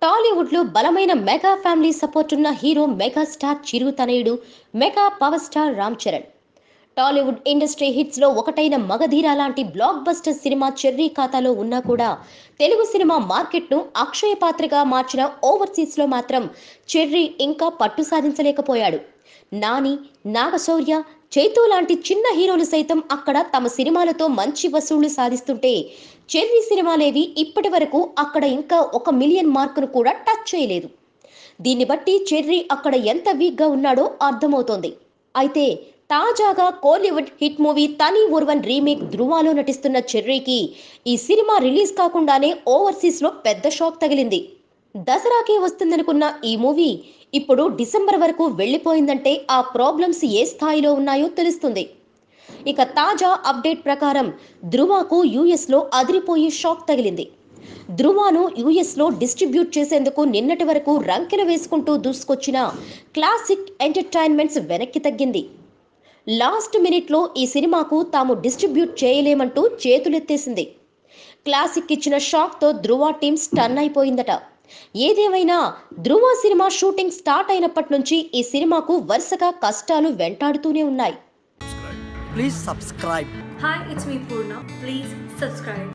టాలీవుడ్ లో బలమైన mega family support ఉన్న హీరో మెగాస్టార్ చిరు తనయుడు mega power star Ram Charan. Tollywood industry hits లో ఒకటైన మగధీర లాంటి బ్లాక్ బస్టర్ సినిమా చెర్రీ ఖాతాలో ఉన్నా కూడా తెలుగు సినిమా మార్కెట్ ను అక్షయ పాత్రగా మార్చిన ఓవర్సీస్ లో మాత్రం చెర్రీ ఇంకా పట్టు సాధించలేకపోయాడు. నాని, నాగశౌర్య, చైతు లాంటి చిన్న హీరోలు సైతం అక్కడ తమ సినిమాలతో మంచి వసూళ్లు సాధిస్తుంటే చెర్రీ సినిమాలేవి ఇప్పటి వరకు అక్కడ ఇంకా 1 మిలియన్ మార్కును కూడా టచ్ చేయలేదు. దీన్ని బట్టి చెర్రీ అక్కడ ఎంత వీక్ గా ఉన్నాడో అర్థమవుతోంది. అయితే తాజాగా కోలీవుడ్ హిట్ మూవీ తని ఒరువన్ రీమేక్ ధృవాలో నటిస్తున్న చెర్రీకి ఈ సినిమా రిలీజ్ కాకుండానే ఓవర్సీస్ లో పెద్ద షాక్ తగిలింది. దసరాకే వస్తుందనుకున్న ఈ మూవీ ఇప్పుడు డిసెంబర్ వరకు వెళ్లిపోయిందంటే ఆ ప్రాబ్లమ్స్ ఏ స్థాయిలో ఉన్నాయో తెలుస్తుంది. ఇక తాజా అప్డేట్ ప్రకారం ధృవాకు యుఎస్ లో అదిరిపోయే షాక్ తగిలింది. ధృవాను యుఎస్ లో డిస్ట్రిబ్యూట్ చేసేందుకు నిన్నటి వరకు రంకెలు వేసుకుంటూ దూసుకొచ్చిన క్లాసిక్ ఎంటర్టైన్మెంట్స్ వెనక్కి తగ్గింది. లాస్ట్ మినిట్ లో ఈ సినిమాకు తాము డిస్ట్రిబ్యూట్ చేయలేమంటూ చేతులెత్తేసింది. క్లాసిక్ ఇచ్చిన షాక్ తో ధృవ టీం స్టన్ అయిపోయిందట. ఏదేమైనా ధృవ సినిమా షూటింగ్ స్టార్ట్ అయినప్పటి నుంచి ఈ సినిమాకు వరుసగా కష్టాలు వెంటాడుతూనే ఉన్నాయి. Please subscribe. Hi, it's me Purna. Please subscribe.